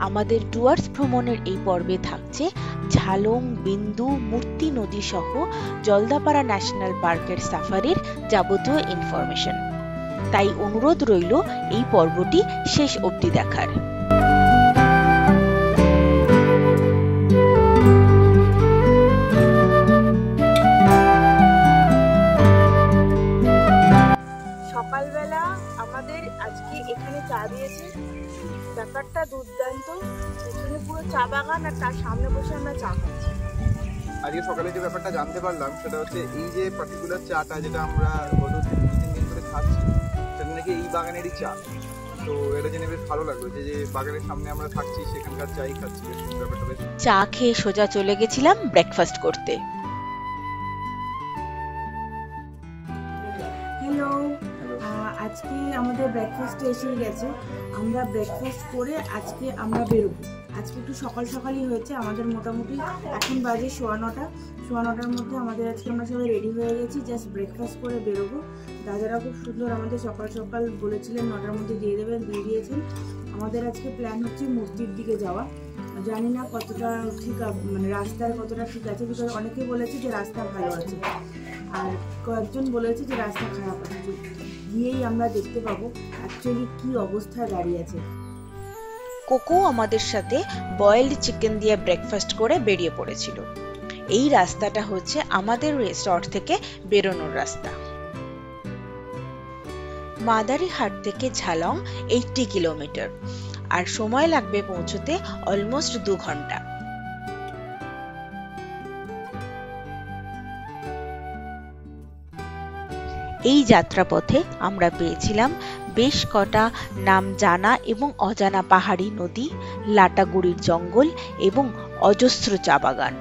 আমাদের ডুয়ার্স ভ্রমণের এই পর্বে থাকছে ঝালং, বিন্দু, মূর্তি নদী সহ জলদাপাড়া ন্যাশনাল পার্কের সাফারির যাবতীয় ইনফরমেশন। তাই অনুরোধ রইল এই পর্বটি শেষ অবধি দেখার। সকালবেলা আমাদের আজকে এখানে চা দিয়েছে, ব্যাপারটা দুর্দান্ত। এখানে পুরো চা বাগান আর তার সামনে বসে আমরা চা খাচ্ছি। আজকে সকালে যে ব্যাপারটা জানতে পারলাম সেটা হচ্ছে এই যে পার্টিকুলার চাটা যেটা আমরা গত 2-3 দিন ধরে খাচ্ছি সেটা নাকি এই বাগানেরই চা। তো এটা জেনে বেশ ভালো লাগলো যে বাগানের সামনে আমরা থাকছি সেখানকার চাই খাচ্ছি। ব্যাপারটা বেশ। চা খেয়ে সোজা চলে গেছিলাম ব্রেকফাস্ট করতে। হ্যালো, আজকে আমাদের ব্রেকফাস্টে এসে গেছে। আমরা ব্রেকফাস্ট করে আজকে আমরা বেরোবো। আজকে একটু সকাল সকালই হয়েছে, আমাদের মোটামুটি এখন বাজে 9:15 মধ্যে আমাদের আজকে আমরা সবাই রেডি হয়ে গেছি, জাস্ট ব্রেকফাস্ট করে বেরোবো। দাদারা খুব সুন্দর আমাদের সকাল সকাল বলেছিলেন 9টার মধ্যে দিয়ে দেবেন, দিয়ে দিয়েছেন। আমাদের আজকে প্ল্যান হচ্ছে মূর্তির দিকে যাওয়া। জানি না কতটা ঠিক, মানে রাস্তার কতটা ঠিক আছে, বিকজ অনেকে বলেছে যে রাস্তা ভালো আছে আর কয়েকজন বলেছে যে রাস্তা খারাপ আছে। গিয়েই আমরা দেখতে পাবো অ্যাকচুয়ালি কি অবস্থায় দাঁড়িয়ে আছে। কোকো আমাদের সাথে বয়েলড চিকেন দিয়ে ব্রেকফাস্ট করে বেরিয়ে পড়েছিল। এই রাস্তাটা হচ্ছে আমাদের রিসর্ট থেকে বেরোনোর রাস্তা। মাদারিহাট থেকে ঝালং 80 কিলোমিটার, আর সময় লাগবে পৌঁছতে অলমোস্ট 2 ঘন্টা। এই যাত্রাপথে আমরা পেয়েছিলাম বেশ কটা নাম জানা এবং অজানা পাহাড়ি নদী, লাটাগুড়ির জঙ্গল এবং অজস্র চা বাগান।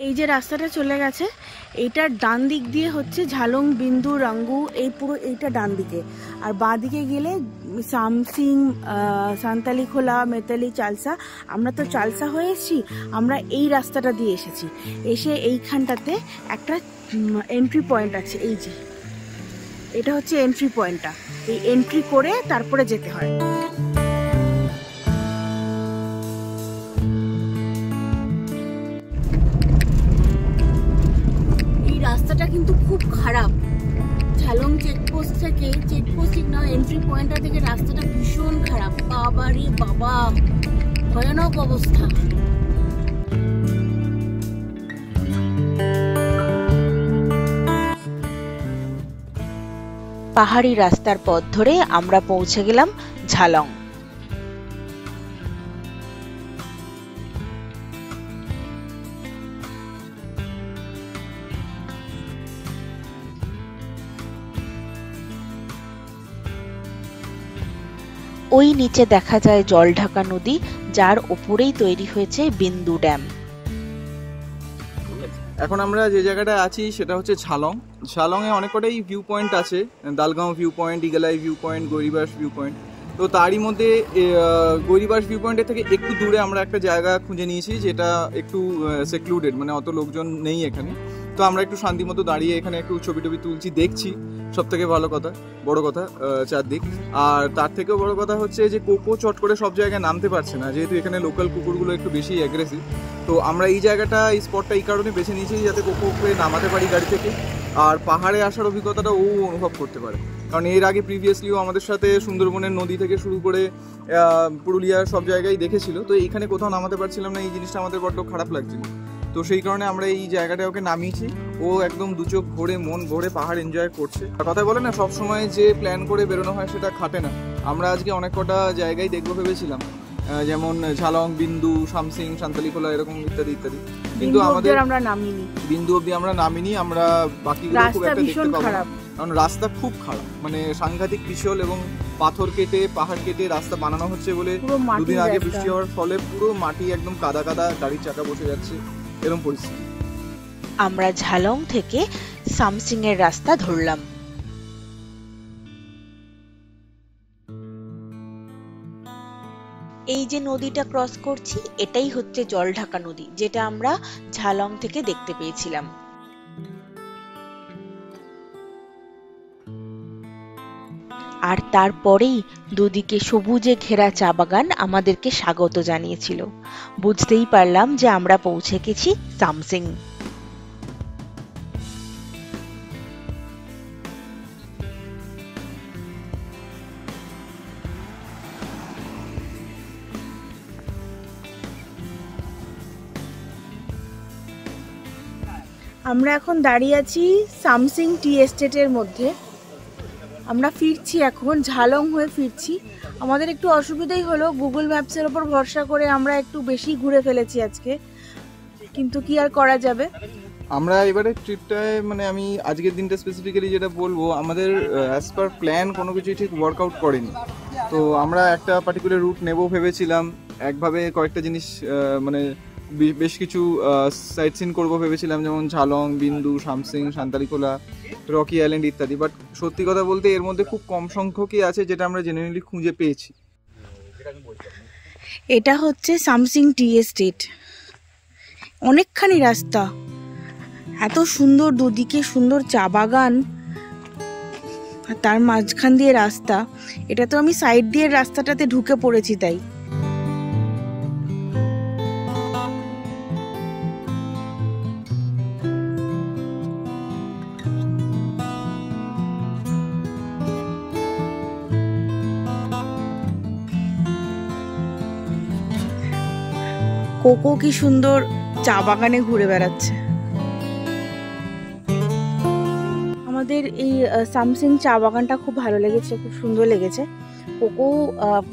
এই যে রাস্তাটা চলে গেছে, এইটার ডান দিক দিয়ে হচ্ছে ঝালং, বিন্দু, রাঙ্গু, এই পুরো এইটা ডান দিকে। আর বাঁ দিকে গেলে সামসিং, সান্তালি খোলা, মেতালি, চালসা। আমরা তো চালসা হয়ে এসেছি, আমরা এই রাস্তাটা দিয়ে এসেছি। এসে এইখানটাতে একটা এন্ট্রি পয়েন্ট আছে, এই যে এটা হচ্ছে এন্ট্রি পয়েন্টটা। এই এন্ট্রি করে তারপরে যেতে হয়। রাস্তাটা কিন্তু খুব খারাপ। ঝালং চেকপোস্ট থেকে, চেকপোস্ট ঠিক না, এন্ট্রি পয়েন্টটা থেকে রাস্তাটা ভীষণ খারাপ। বাবা রে বাবা, ভয়ানক অবস্থা। পাহাড়ি রাস্তার পথ ধরে আমরা পৌঁছে গেলাম ঝালং। ওই নিচে দেখা যায় জলঢাকা নদী, যার উপরেই তৈরি হয়েছে বিন্দু ড্যাম। এখন আমরা যে জায়গাটায় আছি সেটা হচ্ছে ঝালং। ঝালংয়ে অনেক কটাই ভিউ পয়েন্ট আছে, দালগাঁও ভিউ পয়েন্ট, ইগালাই view point, Gauribas view point. তো তারই মধ্যে গৌরীবাস ভিউ পয়েন্টের থেকে একটু দূরে আমরা একটা জায়গা খুঁজে নিয়েছি যেটা একটু সেক্লুডেড, মানে অত লোকজন নেই এখানে। তো আমরা একটু শান্তি মতো দাঁড়িয়ে এখানে একটু ছবি টবি তুলছি, দেখছি। সব থেকে ভালো কথা, বড় কথা চারদিক। আর তার থেকেও বড় কথা হচ্ছে যে কোকো চট করে সব জায়গায় নামতে পারছে না, যেহেতু এখানে লোকাল কুকুরগুলো একটু বেশি অ্যাগ্রেসিভ। তো আমরা এই জায়গাটা, এই স্পটটা এই কারণে বেছে নিয়েছি যাতে কোকোকে নামাতে পারি গাড়ি থেকে, আর পাহাড়ে আসার অভিজ্ঞতাটা ও অনুভব করতে পারে। কারণ এর আগে প্রিভিয়াসলিও আমাদের সাথে সুন্দরবনের নদী থেকে শুরু করে পুরুলিয়ার সব জায়গায় দেখেছিল। তো এইখানে কোথাও নামাতে পারছিলাম না, এই জিনিসটা আমাদের বড্ড খারাপ লাগছিল। তো সেই কারণে আমরা এই জায়গাটায় ওকে নামিয়েছি। ও একদম দু চোখ ভরে, মন ভরে পাহাড় এনজয় করছে। কথা বলে না, সবসময় যে প্ল্যান করে বেরোনো হয় সেটা খাটে না। আমরা আজকে অনেক কটা জায়গায় দেখবো ভেবেছিলাম, যেমন ঝালং, বিন্দু, সামসিং, সান্তালি খোলা, এরকম ইত্যাদি ইত্যাদি। কিন্তু আমাদের বিন্দু অব্দি আমরা নামিনি। আমরা বাকিগুলো খুব একটা দেখতে পাবো না, কারণ রাস্তা খুব খারাপ, মানে সাংঘাতিক পিছল এবং পাথর কেটে, পাহাড় কেটে রাস্তা বানানো হচ্ছে বলে 2 দিন আগে বৃষ্টি হওয়ার ফলে পুরো মাটি একদম কাদা কাদা, গাড়ির চাকা বসে যাচ্ছে, এরকম পরিস্থিতি। আমরা ঝালং থেকে সামসিং এর রাস্তা ধরলাম। এই যে নদীটা ক্রস করছি এটাই হচ্ছে জলঢাকা নদী, যেটা আমরা ঝালং থেকে দেখতে পেয়েছিলাম। আর তারপরেই দুদিকে সবুজে ঘেরা চা বাগান আমাদেরকে স্বাগত জানিয়েছিল। বুঝতেই পারলাম যে আমরা পৌঁছে গেছি সামসিং। আমরা এখন দাঁড়িয়ে আছি সামসিং টি এস্টেটের মধ্যে। আমরা ফিরছি, এখন ঝালং হয়ে ফিরছি। আমাদের একটু অসুবিধাই হলো, গুগল ম্যাপসের ওপর ভরসা করে আমরা একটু বেশি ঘুরে ফেলেছি আজকে, কিন্তু কি আর করা যাবে। আমরা এবারে ট্রিপটায় মানে আমি আজকের দিনটা স্পেসিফিক্যালি যেটা বলবো, আমাদের অ্যাজ পার প্ল্যান কোনো কিছুই ঠিক ওয়ার্কআউট করেনি। তো আমরা একটা পার্টিকুলার রুট নেবো ভেবেছিলাম, একভাবে কয়েকটা জিনিস মানে বেশ কিছু সাইট সিন করবো ভেবেছিলাম, যেমন ঝালং, বিন্দু, সামসিং, সান্তালিকোলা, রকি আইল্যান্ড ইত্যাদি। বাট সত্যি কথা বলতে এর মধ্যে খুব কম সংখ্যকই আছে যেটা আমরা জেনুইনলি খুঁজে পেয়েছি। এটা হচ্ছে সামসিং টি এস্টেট, অনেকখানি রাস্তা, এত সুন্দর, দুদিকে সুন্দর চা বাগান আর তার মাঝখান দিয়ে রাস্তা। এটা তো আমি সাইড দিয়ে রাস্তাটাতে ঢুকে পড়েছি তাই। কোকো কি সুন্দর চা বাগানে ঘুরে বেড়াচ্ছে। আমাদের এই সামসিং চা বাগানটা খুব ভালো লেগেছে, খুব সুন্দর লেগেছে। কোকো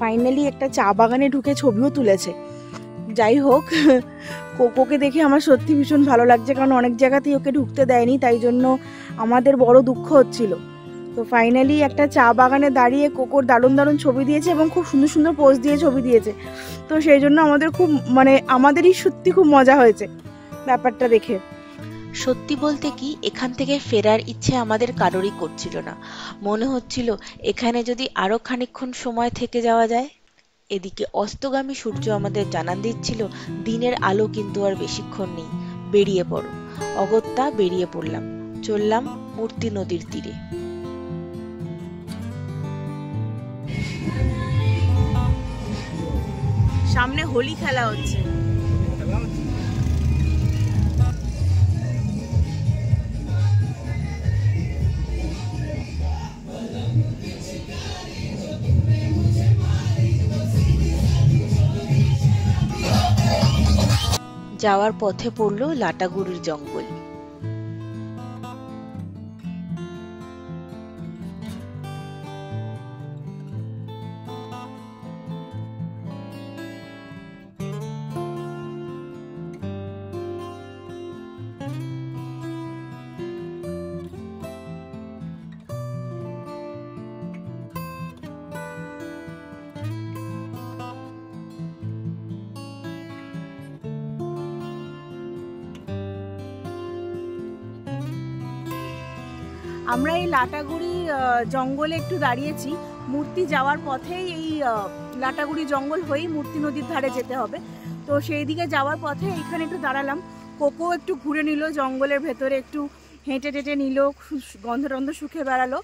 ফাইনালি একটা চা বাগানে ঢুকে ছবিও তুলেছে। যাই হোক, কোকোকে দেখে আমার সত্যি ভীষণ ভালো লাগছে, কারণ অনেক জায়গাতেই ওকে ঢুকতে দেয়নি, তাই জন্য আমাদের বড় দুঃখ হচ্ছিল। তো ফাইনালি একটা চা বাগানে দাঁড়িয়ে কোকোর দারুণ দারুণ ছবি দিয়েছে এবং খুব সুন্দর সুন্দর পোজ দিয়ে ছবি দিয়েছে। তো সেই জন্য আমাদের খুব আমাদেরই সত্যি খুব মজা হয়েছে ব্যাপারটা দেখে। সত্যি বলতে কি, এখান থেকে ফেরার ইচ্ছে আমাদের কারোরই করছিল না। মনে হচ্ছিল এখানে যদি আরো খানিকক্ষণ সময় থেকে যাওয়া যায়। এদিকে অস্তগামী সূর্য আমাদের জানান দিচ্ছিল দিনের আলো কিন্তু আর বেশিক্ষণ নেই, বেরিয়ে পড়ো। অগত্যা বেরিয়ে পড়লাম, চললাম মূর্তি নদীর তীরে। সামনে হোলি খেলা হচ্ছে। যাওয়ার পথে পড়লো লাটাগুড়ির জঙ্গল। আমরা এই লাটাগুড়ি জঙ্গলে একটু দাঁড়িয়েছি। মূর্তি যাওয়ার পথেই এই লাটাগুড়ি জঙ্গল হয়েই মূর্তি নদীর ধারে যেতে হবে। তো সেই দিকে যাওয়ার পথে এখানে একটু দাঁড়ালাম। কোকো একটু ঘুরে নিল, জঙ্গলের ভেতরে একটু হেঁটে টেটে নিল, গন্ধ টন্ধ শুকে বেড়ালো।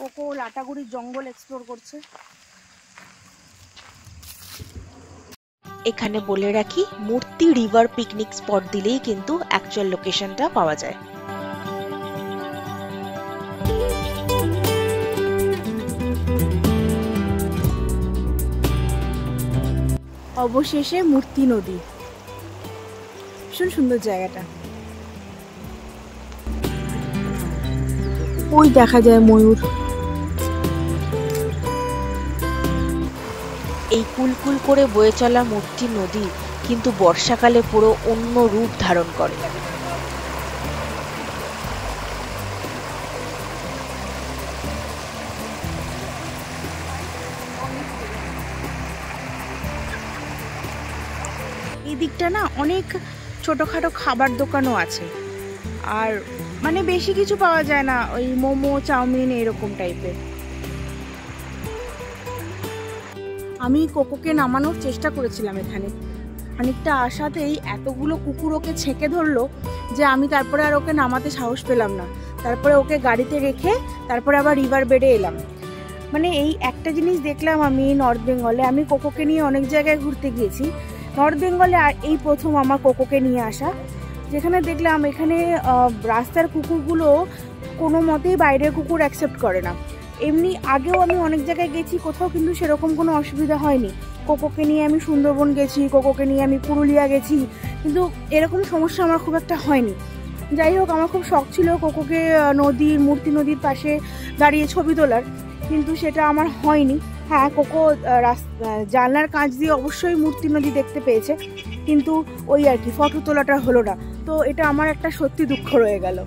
কোকো লাটাগুড়ির জঙ্গল এক্সপ্লোর করছে। এখানে বলে রাখি, মূর্তি রিভার পিকনিক স্পট দিলেই কিন্তু অ্যাকচুয়াল লোকেশনটা পাওয়া যায়। অবশেষে মূর্তি নদী, ভীষণ সুন্দর জায়গাটা। ওই দেখা যায় ময়ূর। এই কুলকুল করে বয়ে চলা মূর্তি নদী কিন্তু বর্ষাকালে পুরো অন্য রূপ ধারণ করে। এই এই দিকটা না অনেক ছোটোখাটো খাবার দোকানও আছে, আর মানে বেশি কিছু পাওয়া যায় না, ওই মোমো চাউমিন এরকম টাইপের। আমি কোকোকে নামানোর চেষ্টা করেছিলাম এখানে, খানিকটা আসাতেই এতগুলো কুকুর ওকে ছেঁকে ধরলো যে আমি তারপরে আর ওকে নামাতে সাহস পেলাম না। তারপরে ওকে গাড়িতে রেখে তারপরে আবার রিভার বেডে এলাম। মানে এই একটা জিনিস দেখলাম আমি নর্থ বেঙ্গলে, আমি কোকোকে নিয়ে অনেক জায়গায় ঘুরতে গিয়েছি, নর্থ বেঙ্গলে আর এই প্রথম আমার কোকোকে নিয়ে আসা, যেখানে দেখলাম এখানে রাস্তার কুকুরগুলো কোনো মতেই বাইরের কুকুর অ্যাকসেপ্ট করে না। এমনি আগেও আমি অনেক জায়গায় গেছি, কোথাও কিন্তু সেরকম কোনো অসুবিধা হয়নি। কোকোকে নিয়ে আমি সুন্দরবন গেছি, কোকোকে নিয়ে আমি পুরুলিয়া গেছি, কিন্তু এরকম সমস্যা আমার খুব একটা হয়নি। যাই হোক, আমার খুব শখ ছিল কোকোকে মূর্তি নদীর পাশে দাঁড়িয়ে ছবি তোলার, কিন্তু সেটা আমার হয়নি। হ্যাঁ, কোকো জানলার কাঁচ দিয়ে অবশ্যই মূর্তি নদী দেখতে পেয়েছে, কিন্তু ওই আর কি ফটো তোলাটা হলো না। তো এটা আমার একটা সত্যি দুঃখ রয়ে গেল।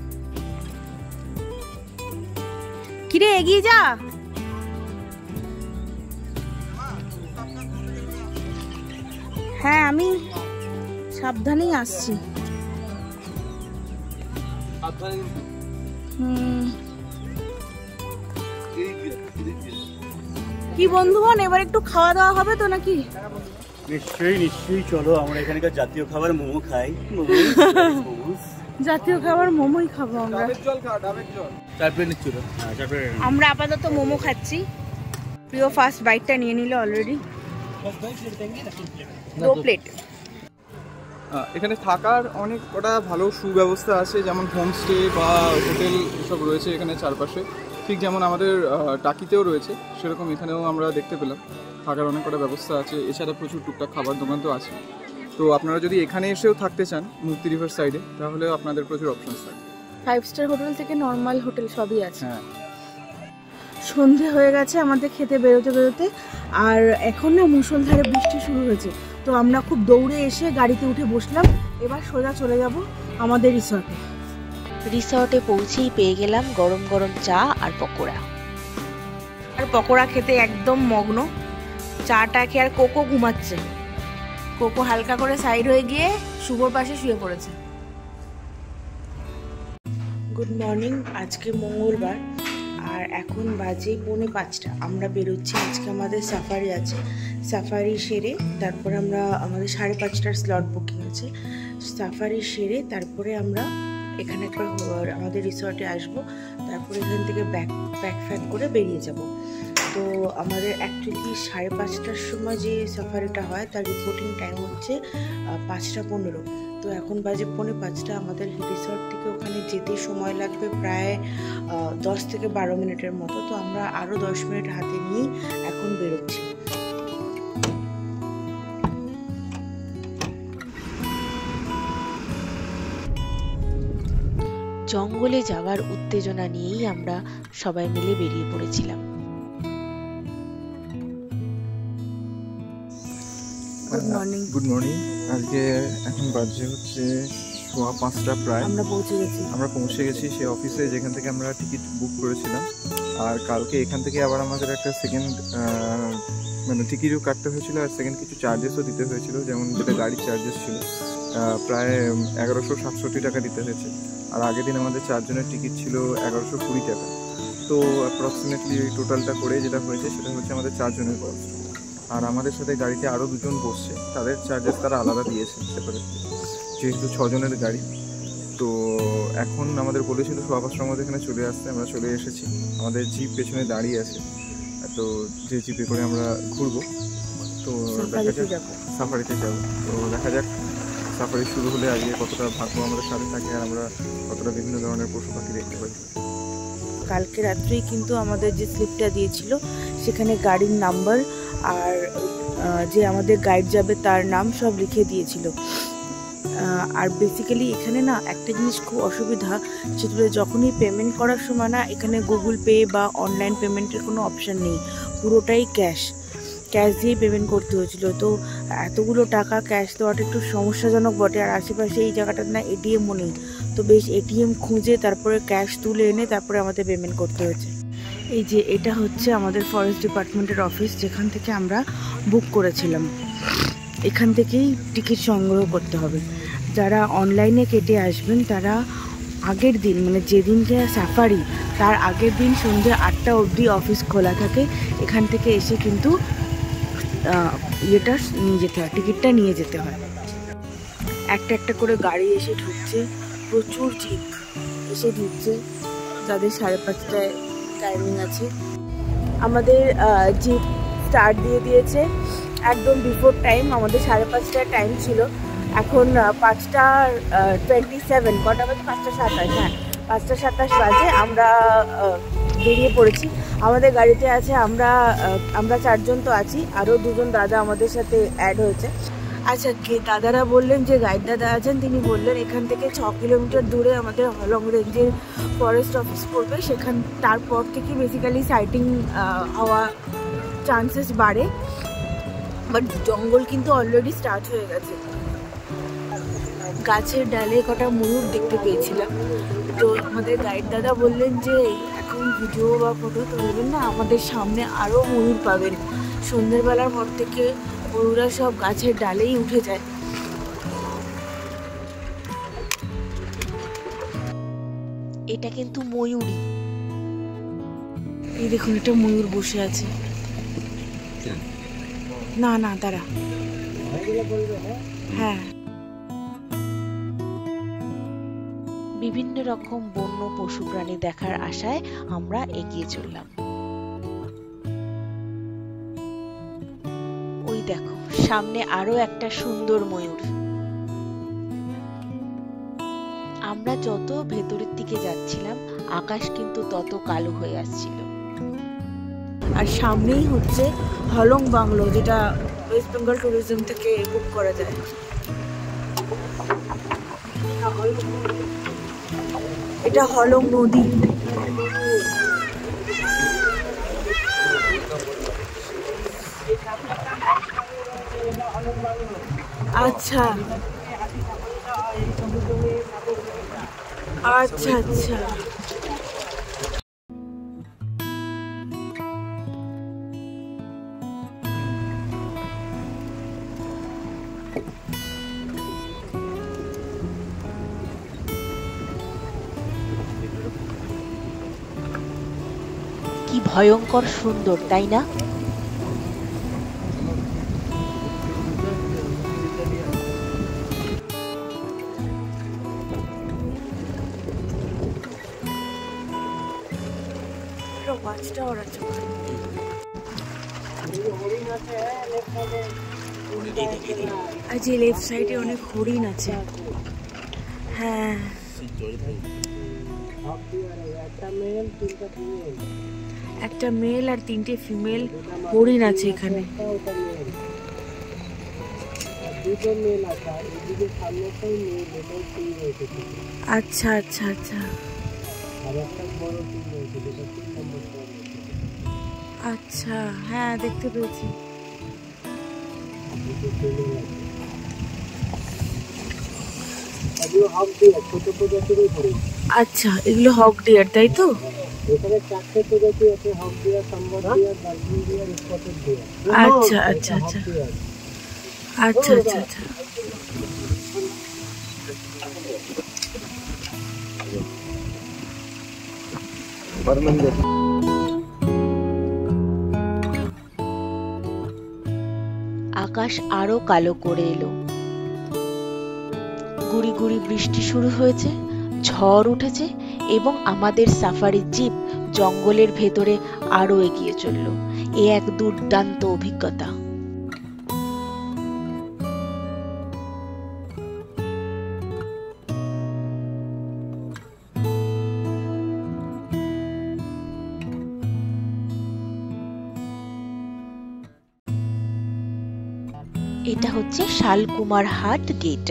কিরে, এগিয়ে যা। হ্যাঁ, আমি সাবধানেই আসছি। কি বন্ধুগণ, এবার একটু খাওয়া দাওয়া হবে তো নাকি? নিশ্চয়ই নিশ্চয়ই, চলো আমরা এখানকার জাতীয় খাবার মোমো খাই। জাতীয় খাবার মোমোই খাবো আমরা। আমরা আপাতত মোমো খাচ্ছি। প্রিয় ফার্স্ট বাইটটা নিয়ে নিল অলরেডি। 2 প্লেট। এখানে থাকার অনেক কটা ভালো সুব্যবস্থা আছে, যেমন হোমস্টে বা হোটেল এসব রয়েছে এখানে চারপাশে, ঠিক যেমন আমাদের টাকিতেও রয়েছে সেরকম এখানেও আমরা দেখতে পেলাম থাকার অনেক কটা ব্যবস্থা আছে। এছাড়া প্রচুর টুকটাক খাবার দোকান তো আছে। তো আপনারা যদি এখানে এসেও থাকতে চান মুক্তি রিভার সাইডে, তাহলে আপনাদের প্রচুর অপশনস থাকে। 5 স্টার হোটেল থেকে নর্মাল হোটেল সবই আছে। হ্যাঁ, সন্ধে হয়ে গেছে আমাদের খেতে বেরোতে বেরোতে, আর এখন না মুষলধারে বৃষ্টি শুরু হয়েছে। তো আমরা খুব দৌড়ে এসে গাড়িতে উঠে বসলাম। এবার সোজা চলে যাব আমাদের রিসর্টে। রিসর্টে পৌঁছেই পেয়ে গেলাম গরম গরম চা আর পকোড়া। আর পকোড়া খেতে একদম মগ্ন। চাটা খেয়ে আর কোকো ঘুমাচ্ছে। কোকো হালকা করে সাইড হয়ে গিয়ে শুভর পাশে শুয়ে পড়েছে। গুড মর্নিং, আজকে মঙ্গলবার আর এখন বাজে 4:45। আমরা বেরোচ্ছি, আজকে আমাদের সাফারি আছে। সাফারি সেরে তারপরে আমরা আমাদের 5:30টার স্লট বুকিং আছে। সাফারি সেরে তারপরে আমরা এখানে একবার আমাদের রিসর্টে আসবো, তারপরে এখান থেকে প্যাক করে বেরিয়ে যাব। তো আমাদের অ্যাকচুয়ালি 5:30টার সময় যে সাফারিটা হয় তার রিপোর্টিং টাইম হচ্ছে 5:15। তো এখন বাজে 4:45। আমাদের রিসর্ট থেকে ওখানে যেতে সময় লাগবে প্রায় 10 থেকে 12 মিনিটের মতো। তো আমরা আরও 10 মিনিট হাতে নিয়েই এখন বেরোচ্ছি। জঙ্গলে যাওয়ার উত্তেজনা নিয়েই আমরা সবাই মিলে বেরিয়ে পড়েছিলাম। Good morning. Good morning. আজকে এখন বাজে হচ্ছে 5:15 প্রায়। আমরা পৌঁছে গেছি সেই অফিসে যেখান থেকে আমরা টিকিট বুক করেছিলাম। আর কালকে এখান থেকে আবার আমাদের একটা সেকেন্ড মানে টিকিটও কাটতে হয়েছিল, আর সেকেন্ড কিছু চার্জেসও দিতে হয়েছিল, যেমন যেটা গাড়ির চার্জেস ছিল প্রায় 1167 টাকা দিতে হয়েছে। আর আগের দিন আমাদের 4 জনের টিকিট ছিল 1120 টাকা। তো অ্যাপ্রক্সিমেটলি টোটালটা করে যেটা হয়েছে সেটা হচ্ছে আমাদের 4 জনের কস্ট। আর আমাদের সাথে গাড়িতে আরও 2 জন বসছে, তাদের চার্জেস তারা আলাদা দিয়েছে সেপারেটলি, যেহেতু 6 জনের গাড়ি। তো এখন আমাদের বলেছিল 5:15টার মধ্যে এখানে চলে আসতে, আমরা চলে এসেছি। আমাদের জিপ পেছনে দাঁড়িয়ে আছে, তো যে জিপে করে আমরা ঘুরবো। তো দেখা যাক, সাফারিতে যাবো। তো দেখা যাক সাফারি শুরু হলে আজকে কতটা ভাগ্য আমাদের সাথে থাকে আর আমরা কতটা বিভিন্ন ধরনের পশু পাখি দেখতে পাই। কালকে রাত্রেই কিন্তু আমাদের যে স্লিপটা দিয়েছিল সেখানে গাড়ির নাম্বার আর যে আমাদের গাইড যাবে তার নাম সব লিখে দিয়েছিল। আর বেসিক্যালি এখানে না একটা জিনিস খুব অসুবিধা, সেটা যখনই পেমেন্ট করার সময় না এখানে গুগল পে বা অনলাইন পেমেন্টের কোনো অপশান নেই, পুরোটাই ক্যাশ দিয়েই পেমেন্ট করতে হয়েছিল। তো এতগুলো টাকা ক্যাশ দেওয়াটা একটু সমস্যাজনক বটে। আর আশেপাশে এই জায়গাটার না এটিএমও নেই, তো বেশ এটিএম খুঁজে তারপরে ক্যাশ তুলে এনে তারপরে আমাদের পেমেন্ট করতে হয়েছে। এই যে এটা হচ্ছে আমাদের ফরেস্ট ডিপার্টমেন্টের অফিস, যেখান থেকে আমরা বুক করেছিলাম। এখান থেকেই টিকিট সংগ্রহ করতে হবে। যারা অনলাইনে কেটে আসবেন তারা আগের দিন মানে যেদিনকে সাফারি তার আগের দিন সন্ধ্যে 8টা অবধি অফিস খোলা থাকে। এখান থেকে এসে কিন্তু ইয়েটা নিয়ে যেতে হয়, টিকিটটা নিয়ে যেতে হয়। একটা একটা করে গাড়ি এসে ঢুকছে, প্রচুর জিপ এসে ঢুকছে, যাদের 5:30টায় টাইমিং আছে। আমাদের জিপ স্টার্ট দিয়ে দিয়েছে একদম বিফোর টাইম। আমাদের 5:30টায় টাইম ছিল, এখন 5:27। কটা বাজে? 5:27। হ্যাঁ, 5:27 বাজে। আমরা বেরিয়ে পড়েছি। আমাদের গাড়িতে আছে আমরা 4 জন তো আছি, আরও 2 জন দাদা আমাদের সাথে অ্যাড হয়েছে। আচ্ছা, দাদারা বললেন, যে গাইড দাদা আছেন তিনি বললেন এখান থেকে 6 কিলোমিটার দূরে আমাদের হলং রেঞ্জের ফরেস্ট অফিস পড়বে। তারপর থেকে বেসিক্যালি সাইটিং হওয়া চান্সেস বাড়ে, বাট জঙ্গল কিন্তু অলরেডি স্টার্ট হয়ে গেছে। গাছের ডালে কটা ময়ূর দেখতে পেয়েছিলাম। তো আমাদের গাইড দাদা বললেন যে এখন ভিডিও বা ফটো তুলবেন না, আমাদের সামনে আরও ময়ূর পাবেন। সন্ধ্যেবেলার পর থেকে ময়ূরা সব গাছের ডালেই উঠে যায়। এটা কিন্তু ময়ূরী। এই দেখুন, একটা ময়ূর বসে আছে। না না, দাঁড়া। হ্যাঁ, বিভিন্ন রকম বন্য পশু প্রাণী দেখার আশায় আমরা এগিয়ে চললাম। ওই দেখো, সামনে আরো একটা সুন্দর ময়ূর। আমরা যত ভেতরের দিকে যাচ্ছিলাম আকাশ কিন্তু তত কালো হয়ে আসছিল। আর সামনেই হচ্ছে হলং বাংলো, যেটা ওয়েস্ট বেঙ্গল ট্যুরিজম থেকে বুক করা যায়। এটা হলং নদী। আচ্ছা আচ্ছা আচ্ছা, কি ভয়ঙ্কর সুন্দর, তাই না? আজ লেফট সাইডে অনেক হরিণ আছে। হ্যাঁ, একটা মেল আর 3টে ফিমেল হরিণ আছে এখানে। আচ্ছা আচ্ছা আচ্ছা আচ্ছা, হ্যাঁ দেখতে পেয়েছি। আচ্ছা, এগুলো হক ডিয়ার, তাই তো? এখানে 4টে প্রজাতি আছে, hog deer, sambar deer, Darjeeling deer, spotted deer. আচ্ছা আচ্ছা আচ্ছা আচ্ছা আচ্ছা আচ্ছা। আকাশ আরো কালো করে এলো। গুড়ি গুড়ি বৃষ্টি শুরু হয়েছে, ঝড় উঠেছে এবং আমাদের সাফারি জিপ জঙ্গলের ভেতরে আরো এগিয়ে চলল। এ এক দুর্দান্ত অভিজ্ঞতা। এটা হচ্ছে শালকুমার হাট গেট,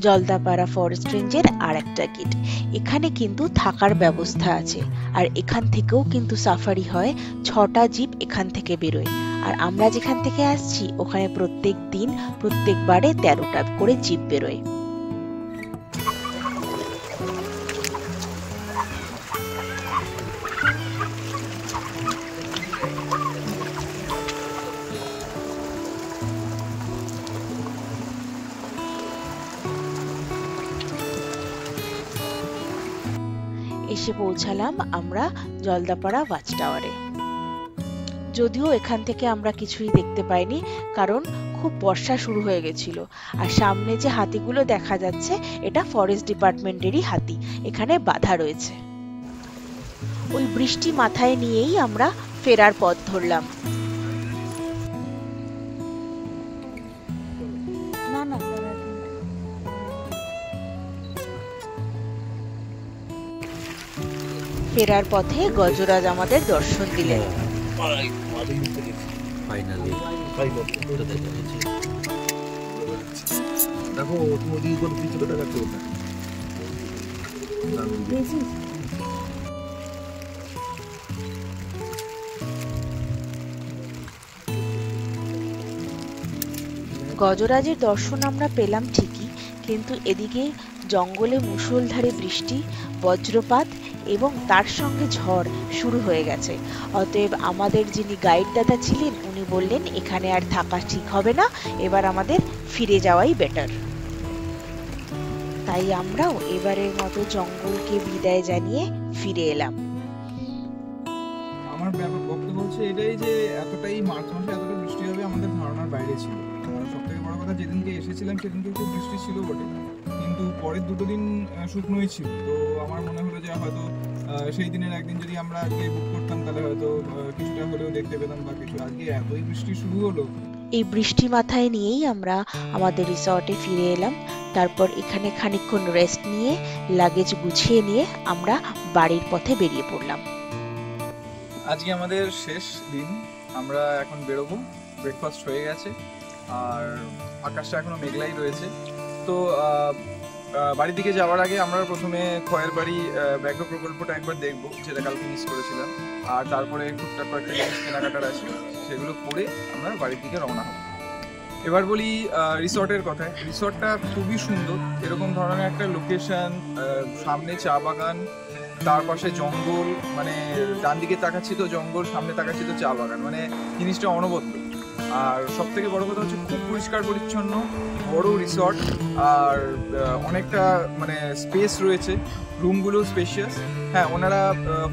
জলদাপাড়া ফরেস্ট রেঞ্জের আর একটা গেট। এখানে কিন্তু থাকার ব্যবস্থা আছে, আর এখান থেকেও কিন্তু সাফারি হয়। 6টা জিপ এখান থেকে বেরোয়, আর আমরা যেখান থেকে আসছি ওখানে প্রত্যেক দিন প্রত্যেকবারে 13টা করে জিপ বেরোয়। এসে পৌঁছালাম আমরা জলদাপাড়া ওয়াচ টাওয়ারে। যদিও এখান থেকে আমরা কিছুই দেখতে পাইনি, কারণ খুব বর্ষা শুরু হয়ে গেছিল। আর সামনে যে হাতিগুলো দেখা যাচ্ছে এটা ফরেস্ট ডিপার্টমেন্টেরই হাতি, এখানে বাধা রয়েছে। ওই বৃষ্টি মাথায় নিয়েই আমরা ফেরার পথ ধরলাম। ফেরার পথে গজরাজ আমাদের দর্শন দিলেন। দেখো তুমি কোন পিছনে দেখাচ্ছ না। গজরাজের দর্শন আমরা পেলাম ঠিকই, কিন্তু এদিকে জঙ্গলে মুষলধারে বৃষ্টি, বজ্রপাত এবং তার সঙ্গে ঝড় শুরু হয়ে গেছে। অতএব আমাদের যিনি গাইড দাদা ছিলেন উনি বললেন এখানে আর থাকা ঠিক হবে না, এবার আমাদের ফিরে যাওয়াই বেটার। তাই আমরাও এবারের মতো জঙ্গলকে বিদায় জানিয়ে ফিরে এলাম। আমার বক্তব্য হচ্ছে এটাই যে এতটাই মার্চ মাসে এতটা বৃষ্টি হবে আমাদের ধারণার বাইরে ছিল। সব থেকে বড় কথা, যেদিনকে এসেছিলাম সেদিনকে একটু বৃষ্টি ছিল বটে, কিন্তু পরের দুটো দিন শুকনোই ছিল। তো আমার মনে হলো যে হয়তো সেই দিনের একদিন যদি আমরা আজকে বুক করতাম তাহলে হয়তো কিছুটা হলেও দেখতে পেতাম বা কিছু। আজকে এতই বৃষ্টি শুরু হলো। এই বৃষ্টি মাথায় নিয়েই আমরা আমাদের রিসর্টে ফিরে এলাম। তারপর এখানে খানিকক্ষণ রেস্ট নিয়ে লাগেজ গুছিয়ে নিয়ে আমরা বাড়ির পথে বেরিয়ে পড়লাম। আজকে আমাদের শেষ দিন, আমরা এখন বেরোবো। ব্রেকফাস্ট হয়ে গেছে আর আকাশটা এখনো মেঘলাই রয়েছে। তো বাড়ির দিকে যাওয়ার আগে আমরা প্রথমে খয়ের বাড়ি ব্যাঘ্র প্রকল্পটা একবার দেখবো, যেটা কালকে মিস করেছিলাম। আর তারপরে টুকটাক কয়েকটা জিনিস কেনাকাটার আছে, সেগুলো করে আমরা বাড়ির দিকে রওনা হব। এবার বলি রিসর্টের কথায়। রিসর্টটা খুবই সুন্দর। এরকম ধরনের একটা লোকেশন, সামনে চা বাগান, তার পাশে জঙ্গল, মানে ডান দিকে তাকাচ্ছি তো জঙ্গল, সামনে তাকাচ্ছি তো চা বাগান, মানে জিনিসটা অনবদ্য। আর সব থেকে বড় কথা হচ্ছে খুব পরিষ্কার পরিচ্ছন্ন, বড় রিসর্ট, আর অনেকটা মানে স্পেস রয়েছে, রুমগুলো স্পেশিয়াস। হ্যাঁ, ওনারা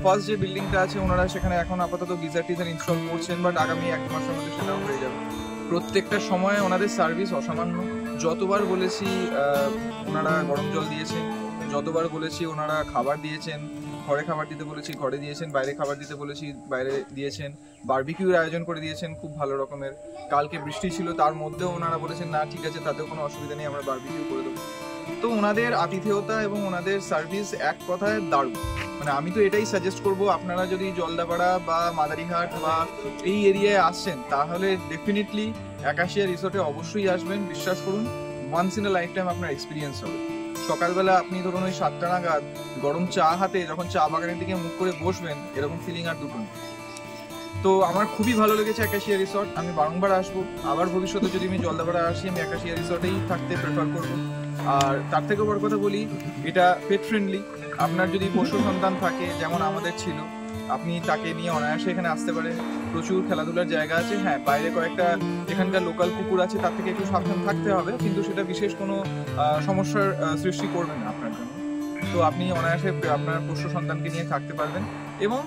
ফার্স্ট যে বিল্ডিংটা আছে ওনারা সেখানে এখন আপাতত গিজার টিজার ইনস্টল করছেন, বাট আগামী 1 মাসের মধ্যে সেটাও হয়ে যাবে। প্রত্যেকটা সময় ওনাদের সার্ভিস অসামান্য। যতবার বলেছি ওনারা গরম জল দিয়েছেন, যতবার বলেছি ওনারা খাবার দিয়েছেন, ঘরে খাবার দিতে বলেছি ঘরে দিয়েছেন, বাইরে খাবার দিতে বলেছি বাইরে দিয়েছেন, বারবিকিউর আয়োজন করে দিয়েছেন খুব ভালো রকমের। কালকে বৃষ্টি ছিল, তার মধ্যেও ওনারা বলেছেন না ঠিক আছে, তাতেও কোনো অসুবিধা নেই, আমরা বারবিকিউ করে দেবো। তো ওনাদের আতিথেয়তা এবং ওনাদের সার্ভিস এক কথায় দারুণ। মানে আমি তো এটাই সাজেস্ট করব, আপনারা যদি জলদাপাড়া বা মাদারিহাট বা এই এরিয়ায় আসছেন তাহলে ডেফিনেটলি একাশিয়া রিসোর্টে অবশ্যই আসবেন। বিশ্বাস করুন, once in a lifetime আপনার এক্সপিরিয়েন্স হবে। সকালবেলা আপনি ধরুন ওই 7টা নাগাদ গরম চা হাতে যখন চা বাগানের দিকে মুখ করে বসবেন, এরকম ফিলিং আর দুটো নেই। তো আমার খুবই ভালো লেগেছে একাশিয়া রিসর্ট। আমি বারংবার আসবো। আবার ভবিষ্যতে যদি আমি জলদাপাড়া আসি আমি একাশিয়া রিসর্টেই থাকতে প্রেফার করবো। আর তার থেকে বড় কথা বলি, এটা পেট ফ্রেন্ডলি। আপনার যদি পোষ্য সন্তান থাকে, যেমন আমাদের ছিল, আপনি তাকে নিয়ে অনায়াসে এখানে আসতে পারেন। প্রচুর খেলাধুলার জায়গা আছে। হ্যাঁ, বাইরে কয়েকটা এখানকার লোকাল কুকুর আছে, তার থেকে একটু সাবধান থাকতে হবে, কিন্তু সেটা বিশেষ কোনো সমস্যার সৃষ্টি করবে না আপনার জন্য। তো আপনি অনায়াসে আপনার পোষ্য সন্তানকে নিয়ে থাকতে পারবেন এবং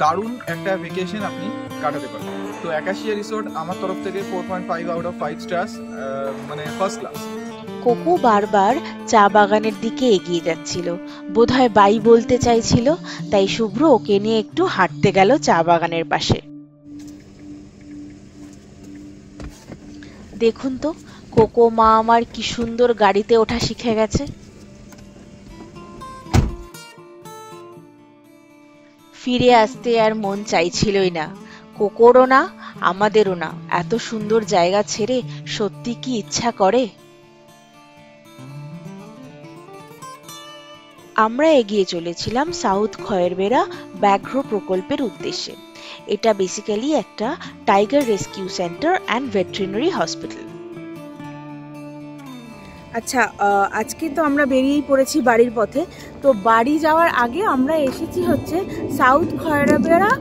দারুণ একটা ভেকেশন আপনি কাটাতে পারবেন। তো একাশিয়া রিসোর্ট আমার তরফ থেকে 4.5 আউট অফ 5 স্টার্স, মানে ফার্স্ট ক্লাস। কোকো বারবার চা বাগানের দিকে এগিয়ে যাচ্ছিল, বোধহয় বাই বলতে চাইছিল, তাই শুভ্র ওকে নিয়ে একটু হাঁটতে গেল চা বাগানের পাশে। দেখুন তো কোকো মা আমার কি সুন্দর গাড়িতে ওঠা শিখে গেছে। ফিরে আসতে আর মন চাইছিলই না, কোকোরও না আমাদেরও না। এত সুন্দর জায়গা ছেড়ে সত্যি কি ইচ্ছা করে। আমরা এগিয়ে চলেছিলাম সাউথ খয়েরবেড়া ব্যাঘ্র প্রকল্পের উদ্দেশ্যে। এটা বেসিক্যালি একটা tiger rescue centre and veterinary hospital. আচ্ছা, আজকে তো আমরা বেরিয়েই পড়েছি বাড়ির পথে। তো বাড়ি যাওয়ার আগে আমরা এসেছি হচ্ছে সাউথ খয়েরবেড়া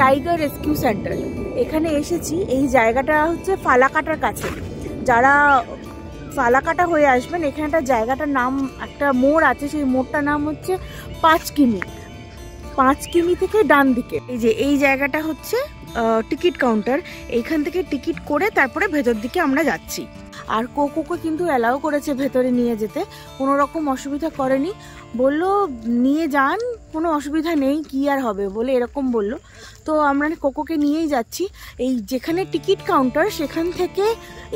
টাইগার রেস্কিউ সেন্টার। এখানে এসেছি, এই জায়গাটা হচ্ছে ফালাকাটার কাছে। যারা ফালাকাটা হয়ে আসবেন, এখানে একটা জায়গাটার নাম, একটা মোড় আছে, সেই মোড়টার নাম হচ্ছে 5 কিমি। 5 কিমি থেকে ডান দিকে এই যে এই জায়গাটা হচ্ছে টিকিট কাউন্টার। এইখান থেকে টিকিট করে তারপরে ভেতর দিকে আমরা যাচ্ছি। আর কোকোকে কিন্তু অ্যালাউ করেছে ভেতরে নিয়ে যেতে, কোনো রকম অসুবিধা করেনি, বললো নিয়ে যান, কোনো অসুবিধা নেই, কি আর হবে বলে এরকম বললো। তো আমরা কোকোকে নিয়েই যাচ্ছি। এই যেখানে টিকিট কাউন্টার সেখান থেকে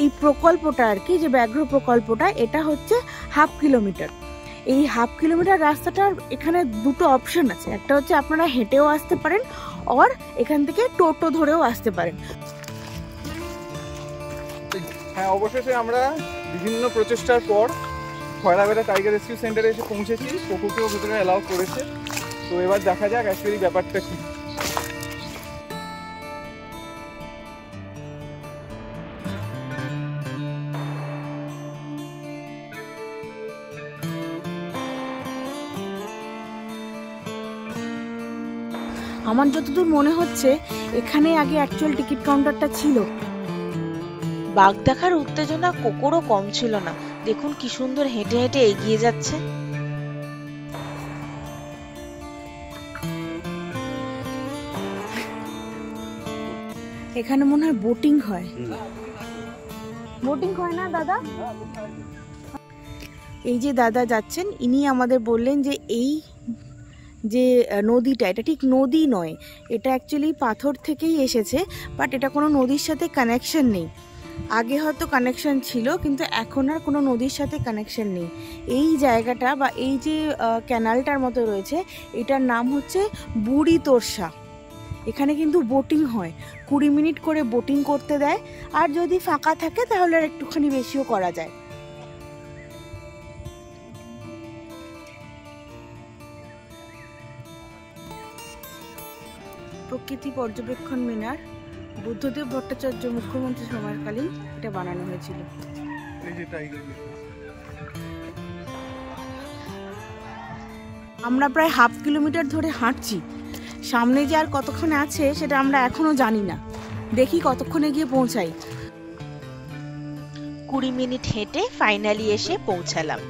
এই প্রকল্পটা আর কি, যে ব্যাঘ্র প্রকল্পটা, এটা হচ্ছে 1/2 কিলোমিটার। এই 1/2 কিলোমিটার রাস্তাটার এখানে দুটো অপশন আছে, একটা হচ্ছে আপনারা হেঁটেও আসতে পারেন, আর এখান থেকে টোটো ধরেও আসতে পারেন। হ্যাঁ, অবশেষে আমরা বিভিন্ন প্রচেষ্টার পর খয়রাবেড়া টাইগার রেস্কিউ সেন্টারে এসে পৌঁছেছি। কোকোকেও ভেতরে অ্যালাউ করেছে। তো এবার দেখা যাক অ্যাকচুয়ালি ব্যাপারটা কি। আমার যতদূর মনে হচ্ছে এখানে আগে অ্যাকচুয়াল টিকিট কাউন্টারটা ছিল। বাঘ দেখার উত্তেজনা কোকোরও কম ছিল না। দেখুন কি সুন্দর হেঁটে হেঁটে এগিয়ে যাচ্ছে। এখানে মনে হয় বোটিং হয়। বোটিং হয় না দাদা? এই যে দাদা যাচ্ছেন, ইনি আমাদের বললেন যে এই যে নদীটা, এটা ঠিক নদী নয়, এটা অ্যাকচুয়ালি পাথর থেকেই এসেছে, বাট এটা কোনো নদীর সাথে কানেকশন নেই। আগে হয়তো কানেকশন ছিল, কিন্তু এখন আর কোনো নদীর সাথে কানেকশন নেই। এই জায়গাটা বা এই যে ক্যানালটার মতো রয়েছে, এটার নাম হচ্ছে বুড়ি তোরসা। এখানে কিন্তু বোটিং হয়, 20 মিনিট করে বোটিং করতে দেয়, আর যদি ফাঁকা থাকে তাহলে আর একটুখানি বেশিও করা যায়। প্রকৃতি পর্যবেক্ষণ মিনার, বুদ্ধদেব ভট্টাচার্য মুখ্যমন্ত্রী সময়কালীন এটা বানানো হয়েছিল। আমরা প্রায় 1/2 কিলোমিটার ধরে হাঁটছি। সামনে যে আর কতক্ষণে আছে সেটা আমরা এখনো জানি না, দেখি কতক্ষণে গিয়ে পৌঁছাই। 20 মিনিট হেঁটে ফাইনালি এসে পৌঁছালাম।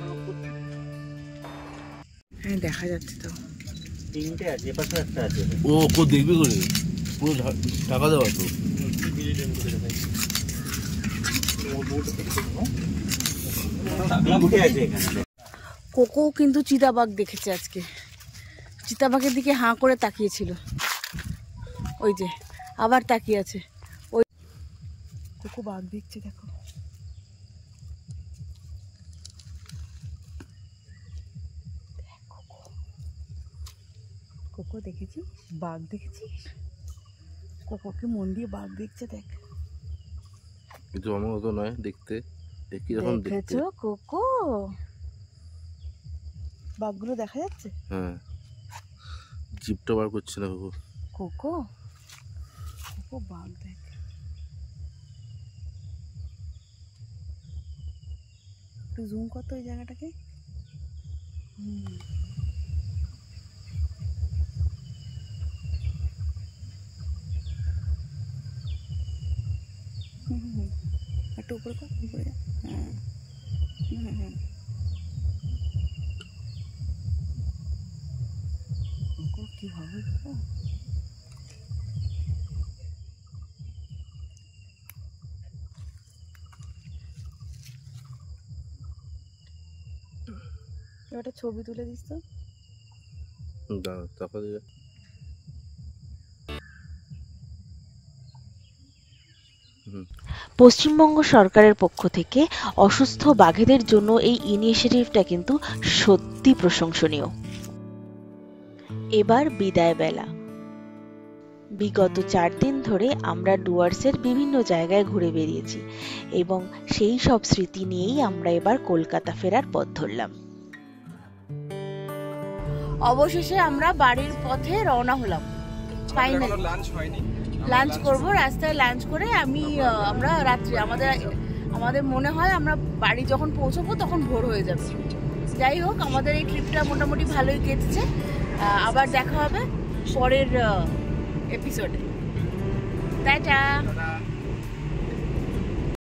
হ্যাঁ, দেখা যাচ্ছে তো। তিনটে আছে, এপাশে একটা আছে। ও কো দেখবে করে পুরো টাকা দেওয়া তো। কোকো কিন্তু চিতাবাঘ দেখেছে আজকে, চিতাবাঘের দিকে হাঁ করে তাকিয়েছিল, ওই যে আবার তাকিয়ে আছে। ওই কোকো বাঘ দেখছে, দেখো। কোকো দেখেছিস বাঘ? দেখেছিস? কোকোকে মন দিয়ে বাঘ দেখছে, দেখ। কিন্তু আমার মতো নয় দেখতে, দেখি যখন দেখতে। দেখেছো কোকো? বাঘগুলো দেখা যাচ্ছে? হ্যাঁ, জিপটা বার করছে না কোকো। কোকো কোকো বাঘ দেখ। একটু জুম করতো এই জায়গাটাকে। একটু উপরে কর, উপরে যা। হ্যাঁ, কি হবে? একটা ছবি তুলে দিস তো। তারপরে পশ্চিমবঙ্গ সরকারের পক্ষ থেকে অসুস্থ বাঘেদের জন্য এই ইনিশিয়েটিভটা কিন্তু সত্যি প্রশংসনীয়। এবার বিদায় বেলা। বিগত 4 দিন ধরে আমরা ডুয়ার্সের বিভিন্ন জায়গায় ঘুরে বেরিয়েছি এবং সেই সব স্মৃতি নিয়েই আমরা এবার কলকাতা ফেরার পথ ধরলাম। অবশেষে আমরা বাড়ির পথে রওনা হলাম। ফাইনালি লাঞ্চ হয়নি, লাঞ্চ করব, রাস্তায় লাঞ্চ করে আমরা রাত্রি আমাদের মনে হয় আমরা বাড়ি যখন পৌঁছবো তখন ভোর হয়ে যাবে। যাই হোক, আমাদের এই ট্রিপটা মোটামুটি ভালোই কেটেছে। আবার দেখা হবে পরের এপিসোডে। টাটা।